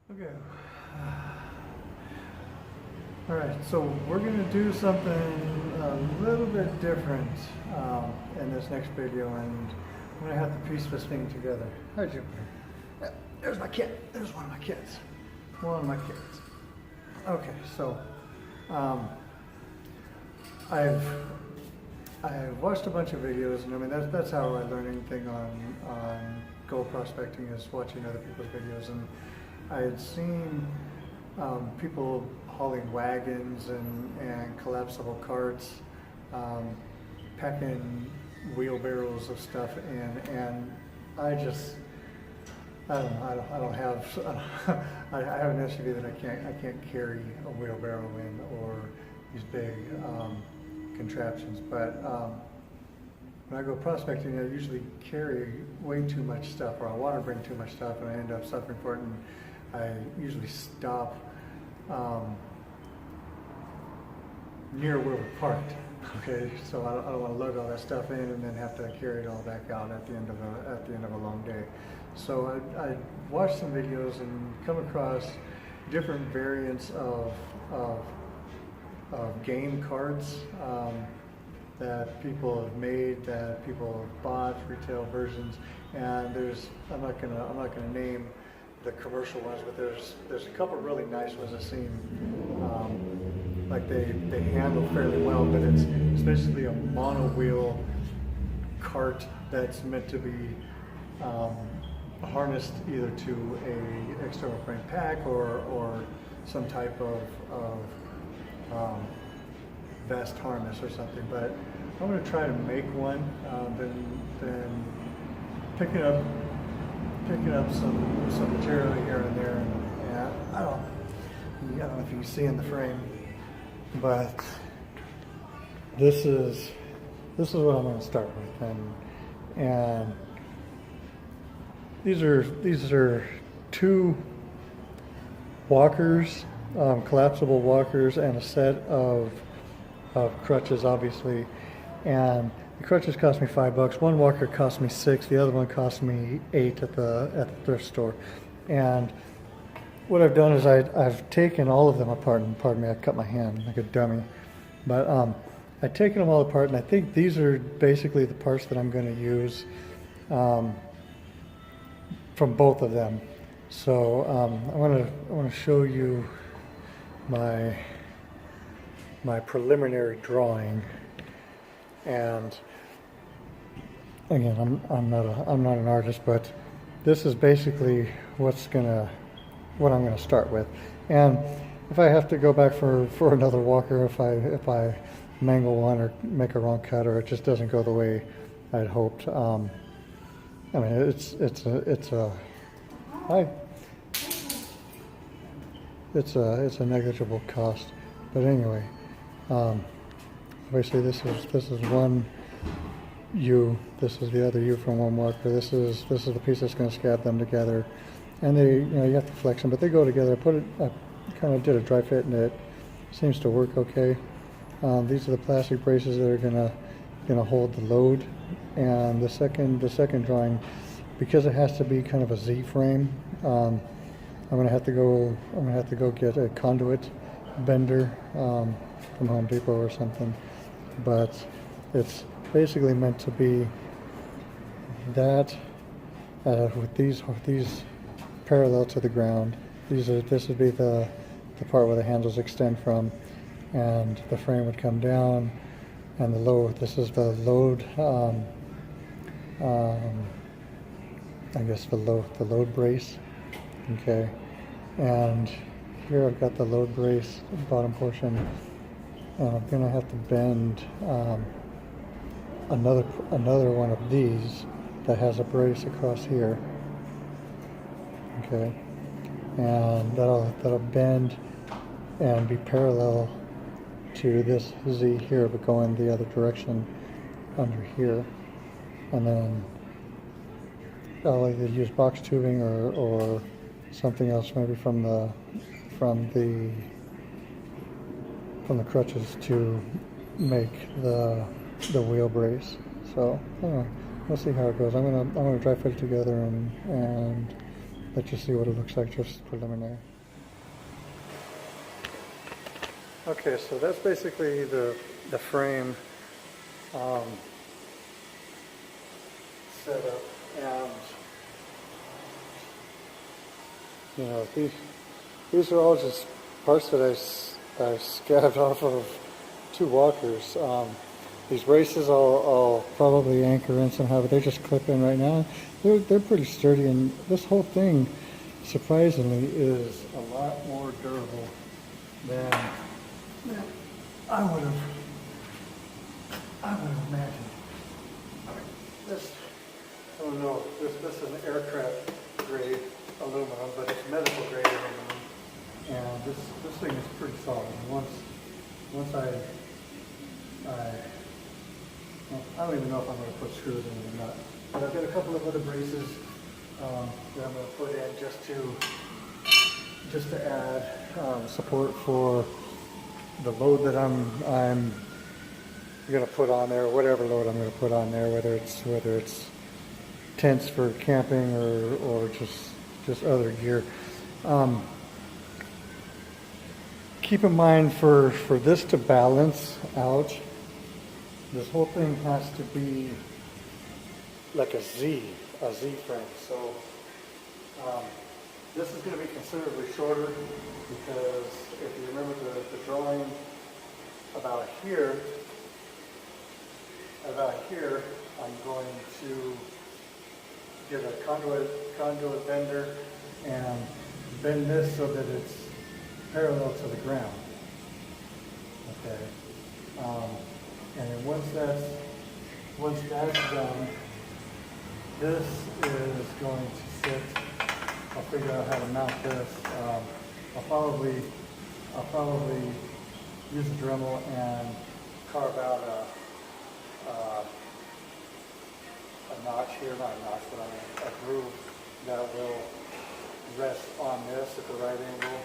Okay. All right, so we're going to do something a little bit different in this next video, and I'm going to have to piece this thing together. Hi, Jupiter. Yeah, there's my kit. There's one of my kits. One of my kits. Okay, so I've watched a bunch of videos, and I mean that's how I learn anything on gold prospecting, is watching other people's videos. And I had seen people hauling wagons and collapsible carts, packing wheelbarrows of stuff in, and I don't have I have an SUV that I can't carry a wheelbarrow in, or these big contraptions. But when I go prospecting, I usually carry way too much stuff, or I want to bring too much stuff, and I end up suffering for it. And I usually stop near where we're parked. Okay, so I don't want to load all that stuff in and then have to carry it all back out at the end of a long day. So I watched some videos and come across different variants of game carts that people have made, that people have bought, retail versions. And I'm not gonna name the commercial ones, but there's a couple really nice ones I've seen. Like they handle fairly well, but it's basically a mono wheel cart that's meant to be harnessed either to a external frame pack or some type of vest harness or something. But I'm going to try to make one. Then picking up some material here and there, and I don't know if you can see in the frame, but this is what I'm going to start with, and these are two walkers, collapsible walkers, and a set of crutches, obviously. And the crutches cost me $5. One walker cost me $6. The other one cost me $8 at the thrift store. And what I've done is I've taken all of them apart, and pardon me, I cut my hand like a dummy. But I've taken them all apart, and I think these are basically the parts that I'm going to use from both of them. So I want to show you my preliminary drawing. And again, I'm not an artist, but this is basically what I'm gonna start with. And if I have to go back for another walker, if I mangle one or make a wrong cut, or it just doesn't go the way I'd hoped, I mean it's a negligible cost. But anyway, obviously this is one U. This is the other U from one walker. This is the piece that's going to scab them together. And you have to flex them, but they go together. I kind of did a dry fit, and it seems to work okay. These are the plastic braces that are gonna hold the load. And the second drawing, because it has to be kind of a Z frame, I'm gonna have to go get a conduit bender from Home Depot or something. But it's basically meant to be that with these parallel to the ground. This would be the part where the handles extend from, and the frame would come down, and the load. This is the load. I guess the load brace. Okay, and here I've got the load brace bottom portion, and I'm gonna have to bend another one of these that has a brace across here. Okay, and that'll bend and be parallel to this Z here, but going the other direction under here. And then I'll either use box tubing or something else, maybe from the crutches, to make the wheel brace. So anyway, we'll see how it goes. I'm gonna dry fit it together and let you see what it looks like just preliminary. Okay, so that's basically the frame setup, and you know, these are all just parts that I scabbed off of 2 walkers. These braces I'll probably anchor in somehow, but they just clip in right now. They're pretty sturdy, and this whole thing, surprisingly, is a lot more durable than I would have imagined. This, I don't know, this is an aircraft grade aluminum, but it's medical grade aluminum, and this thing is pretty solid. Once I don't even know if I'm going to put screws in it or not, but I've got a couple of other braces that I'm going to put in just to add support for the load that I'm going to put on there, whatever load I'm going to put on there, whether it's tents for camping or just other gear. Keep in mind for this to balance out, this whole thing has to be like a Z frame. So this is going to be considerably shorter because if you remember the drawing about here, I'm going to get a conduit bender and bend this so that it's parallel to the ground. Okay. And then once that's done, this is going to sit. I'll figure out how to mount this. I'll probably use a Dremel and carve out a notch here, not a notch, but a groove that will rest on this at the right angle.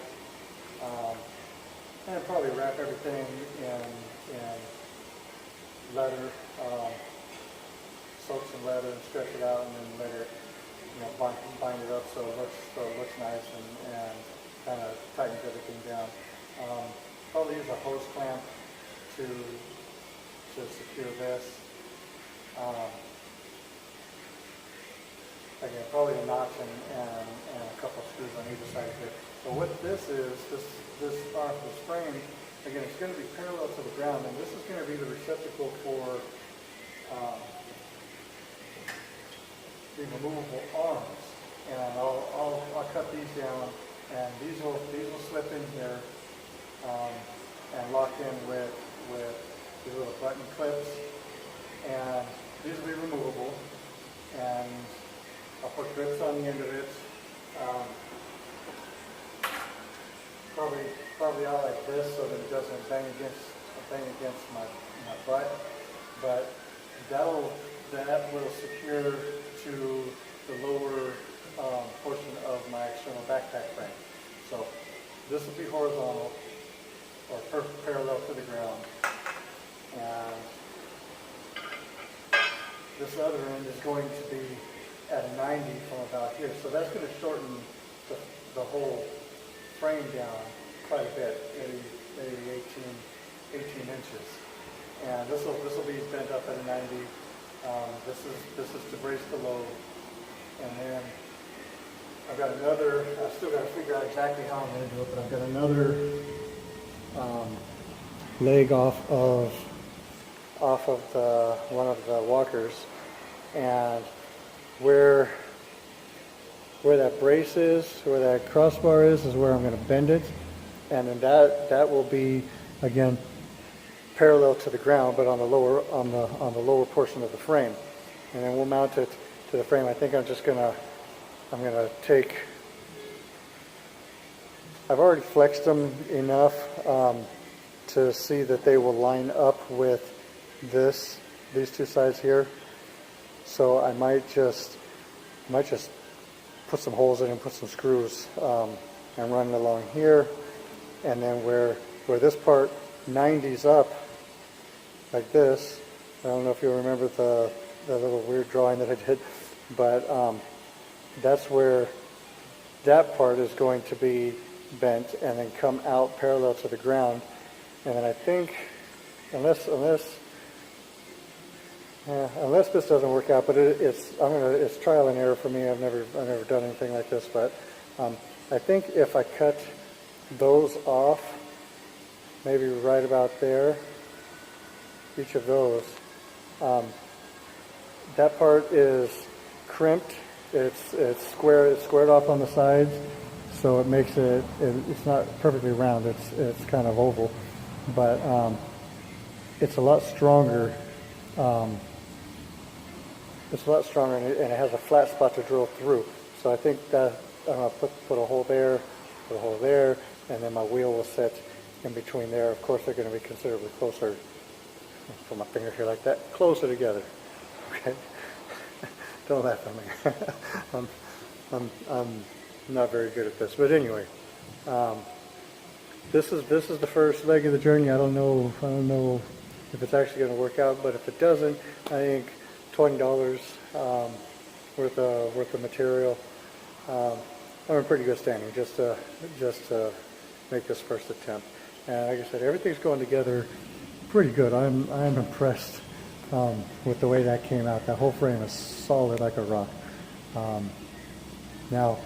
And probably wrap everything in leather, soak some leather and stretch it out, and then let it, bind it up so it looks nice and kind of tightens everything down. Probably use a hose clamp to secure this. Again, probably a notch and a couple of screws on either side of it. So what this is, this frame, again, it's going to be parallel to the ground, and this is going to be the receptacle for the removable arms. And I'll cut these down, and these will slip in here and lock in with these little button clips, and these will be removable. And I'll put grips on the end of it. Probably out like this so that it doesn't bang against my butt. But that will secure to the lower portion of my external backpack frame. So this will be horizontal or parallel to the ground, and this other end is going to be at a 90 from about here. So that's going to shorten the whole frame down quite a bit, maybe 18 inches. And this will be bent up at a 90. This is to brace the load. And then I've got another, I've still got to figure out exactly how I'm going to do it, but I've got another leg off of one of the walkers, and where that brace is, where that crossbar is where I'm going to bend it, and then that will be again parallel to the ground, but on the lower portion of the frame, and then we'll mount it to the frame. I think I'm gonna take. I've already flexed them enough to see that they will line up with these two sides here. So I might just put some holes in and put some screws and run it along here, and then where this part 90s up like this. I don't know if you remember the little weird drawing that I did, but that's where that part is going to be bent and then come out parallel to the ground. And then I think, unless this doesn't work out, but it's trial and error for me. I've never done anything like this, but I think if I cut those off, maybe right about there, each of those, that part is crimped. It's squared off on the sides, so it makes it's not perfectly round. It's kind of oval, but it's a lot stronger. It's a lot stronger, and it has a flat spot to drill through. So I think that I'm gonna put a hole there, and then my wheel will sit in between there. Of course, they're going to be considerably closer. Put my finger here like that, closer together. Okay, don't laugh at me. I'm not very good at this, but anyway, this is the first leg of the journey. I don't know if it's actually going to work out, but if it doesn't, I think $20 worth of material. I'm in pretty good standing just to make this first attempt. And like I said, everything's going together pretty good. I'm impressed with the way that came out. That whole frame is solid like a rock. Now,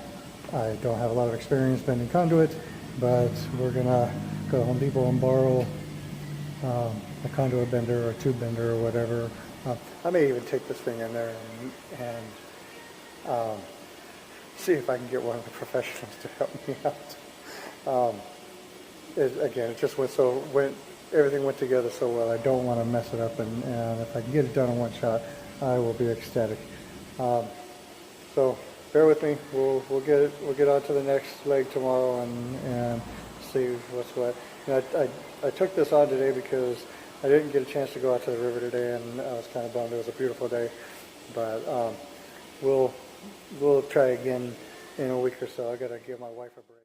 I don't have a lot of experience bending conduit, but we're gonna go to Home Depot and borrow a conduit bender or a tube bender or whatever. I may even take this thing in there and see if I can get one of the professionals to help me out. It just everything went together so well. I don't want to mess it up, and if I can get it done in one shot, I will be ecstatic. So bear with me. We'll get on to the next leg tomorrow and see what's what. And I took this on today because I didn't get a chance to go out to the river today, and I was kind of bummed. It was a beautiful day, but we'll try again in a week or so. I gotta give my wife a break.